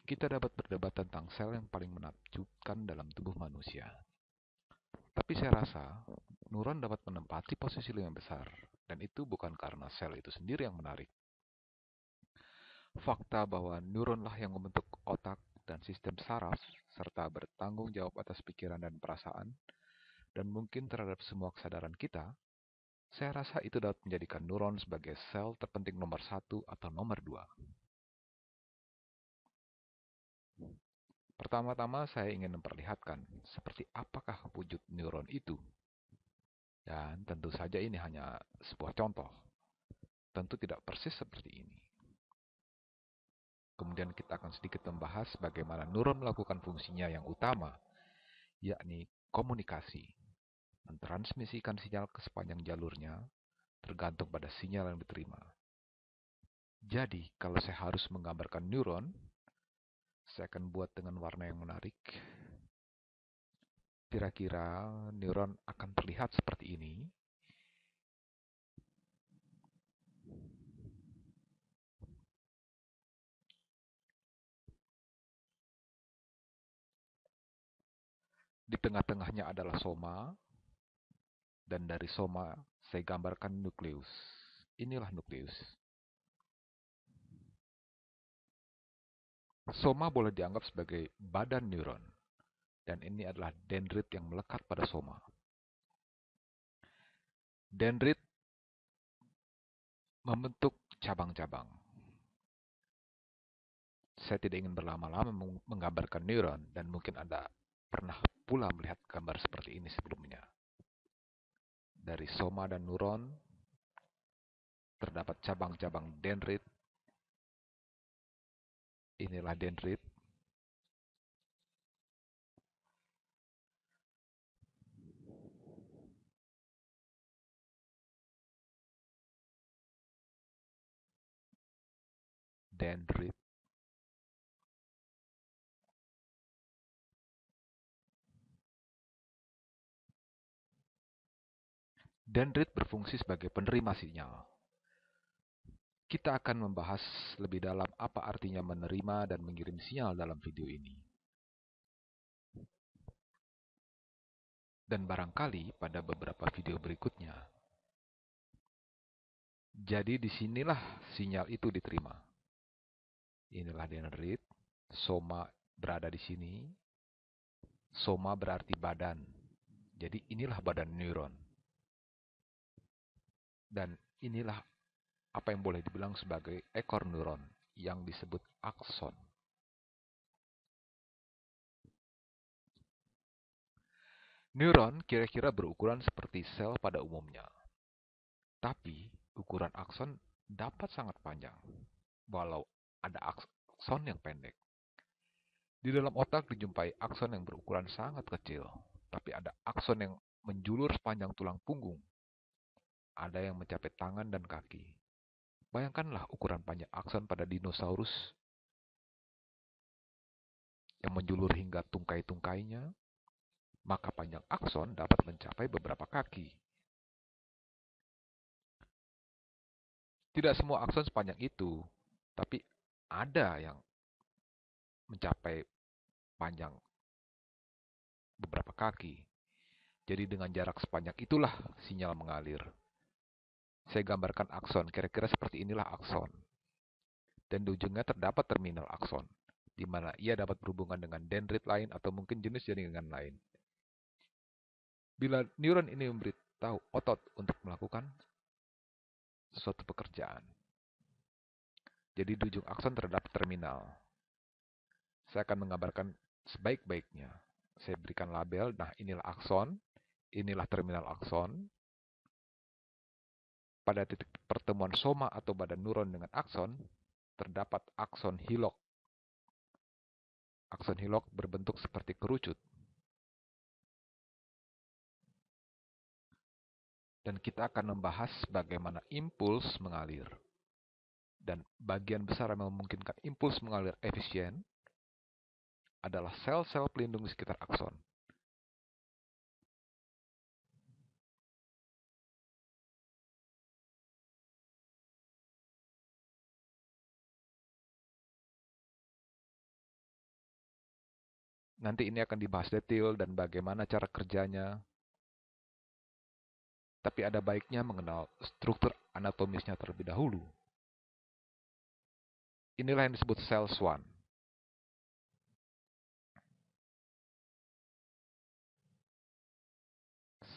Kita dapat berdebat tentang sel yang paling menakjubkan dalam tubuh manusia. Tapi saya rasa, neuron dapat menempati posisi lebih besar, dan itu bukan karena sel itu sendiri yang menarik. Fakta bahwa neuronlah yang membentuk otak dan sistem saraf, serta bertanggung jawab atas pikiran dan perasaan, dan mungkin terhadap semua kesadaran kita, saya rasa itu dapat menjadikan neuron sebagai sel terpenting nomor satu atau nomor dua. Pertama-tama saya ingin memperlihatkan seperti apakah wujud neuron itu. Dan tentu saja ini hanya sebuah contoh. Tentu tidak persis seperti ini. Kemudian kita akan sedikit membahas bagaimana neuron melakukan fungsinya yang utama, yakni komunikasi. Mentransmisikan sinyal ke sepanjang jalurnya, tergantung pada sinyal yang diterima. Jadi, kalau saya harus menggambarkan neuron, saya akan buat dengan warna yang menarik. Kira-kira neuron akan terlihat seperti ini. Di tengah-tengahnya adalah soma, dan dari soma saya gambarkan nukleus. Inilah nukleus. Soma boleh dianggap sebagai badan neuron, dan ini adalah dendrit yang melekat pada soma. Dendrit membentuk cabang-cabang. Saya tidak ingin berlama-lama menggambarkan neuron, dan mungkin Anda pernah pula melihat gambar seperti ini sebelumnya. Dari soma dan neuron, terdapat cabang-cabang dendrit. Inilah dendrit. Dendrit. Dendrit berfungsi sebagai penerima sinyal. Kita akan membahas lebih dalam apa artinya menerima dan mengirim sinyal dalam video ini. Dan barangkali pada beberapa video berikutnya. Jadi disinilah sinyal itu diterima. Inilah dendrit. Soma berada di sini. Soma berarti badan. Jadi inilah badan neuron. Dan inilah apa yang boleh dibilang sebagai ekor neuron yang disebut akson. Neuron kira-kira berukuran seperti sel pada umumnya. Tapi ukuran akson dapat sangat panjang, walau ada akson yang pendek. Di dalam otak dijumpai akson yang berukuran sangat kecil, tapi ada akson yang menjulur sepanjang tulang punggung. Ada yang mencapai tangan dan kaki. Bayangkanlah ukuran panjang akson pada dinosaurus yang menjulur hingga tungkai-tungkainya, maka panjang akson dapat mencapai beberapa kaki. Tidak semua akson sepanjang itu, tapi ada yang mencapai panjang beberapa kaki. Jadi dengan jarak sepanjang itulah sinyal mengalir. Saya gambarkan akson, kira-kira seperti inilah akson. Dan di ujungnya terdapat terminal akson, di mana ia dapat berhubungan dengan dendrit lain atau mungkin jenis jaringan lain. Bila neuron ini memberitahu otot untuk melakukan suatu pekerjaan. Jadi di ujung akson terdapat terminal. Saya akan menggambarkan sebaik-baiknya. Saya berikan label, nah inilah akson, inilah terminal akson. Pada titik pertemuan soma atau badan neuron dengan akson, terdapat akson hilok. Akson hilok berbentuk seperti kerucut. Dan kita akan membahas bagaimana impuls mengalir. Dan bagian besar yang memungkinkan impuls mengalir efisien adalah sel-sel pelindung di sekitar akson. Nanti ini akan dibahas detail dan bagaimana cara kerjanya. Tapi ada baiknya mengenal struktur anatomisnya terlebih dahulu. Inilah yang disebut cell swan.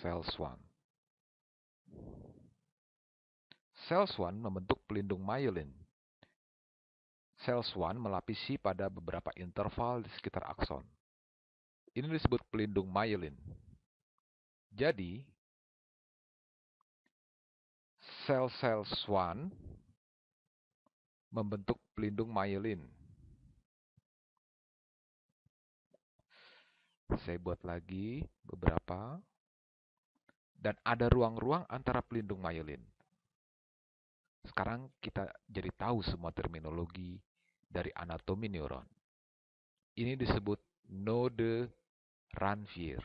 Cell swan. Cell swan membentuk pelindung myelin. Sel swan melapisi pada beberapa interval di sekitar akson. Ini disebut pelindung myelin. Jadi, sel-sel swan membentuk pelindung myelin. Saya buat lagi beberapa. Dan ada ruang-ruang antara pelindung myelin. Sekarang kita jadi tahu semua terminologi dari anatomi neuron. Ini disebut node Ranvier.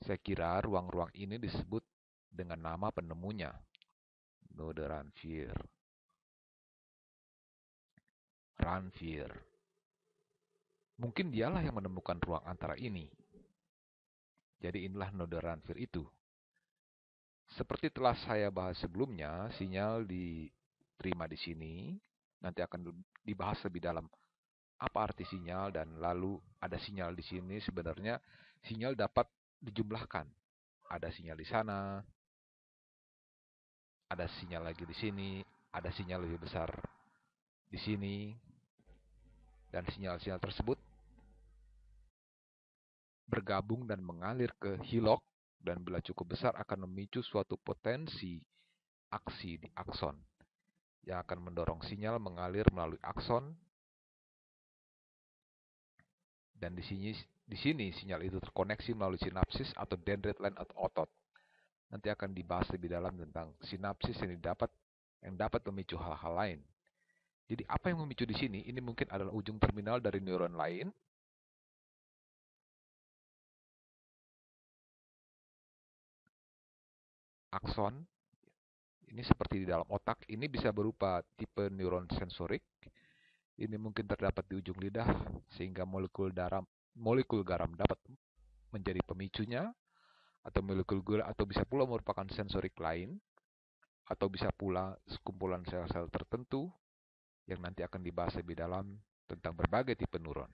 Saya kira ruang-ruang ini disebut dengan nama penemunya, node Ranvier. Ranvier. Mungkin dialah yang menemukan ruang antara ini. Jadi inilah node Ranvier itu. Seperti telah saya bahas sebelumnya, sinyal diterima di sini, nanti akan dibahas lebih dalam apa arti sinyal, dan lalu ada sinyal di sini. Sebenarnya sinyal dapat dijumlahkan. Ada sinyal di sana, ada sinyal lagi di sini, ada sinyal lebih besar di sini, dan sinyal-sinyal tersebut bergabung dan mengalir ke hilok, dan bila cukup besar akan memicu suatu potensi aksi di akson yang akan mendorong sinyal mengalir melalui akson, dan di sini sinyal itu terkoneksi melalui sinapsis atau dendrit line atau otot. Nanti akan dibahas lebih dalam tentang sinapsis yang dapat memicu hal-hal lain. Jadi apa yang memicu di sini? Ini mungkin adalah ujung terminal dari neuron lain. Akson, ini seperti di dalam otak, ini bisa berupa tipe neuron sensorik. Ini mungkin terdapat di ujung lidah, sehingga molekul garam dapat menjadi pemicunya, atau molekul gula, atau bisa pula merupakan sensorik lain, atau bisa pula sekumpulan sel-sel tertentu yang nanti akan dibahas lebih dalam tentang berbagai tipe neuron.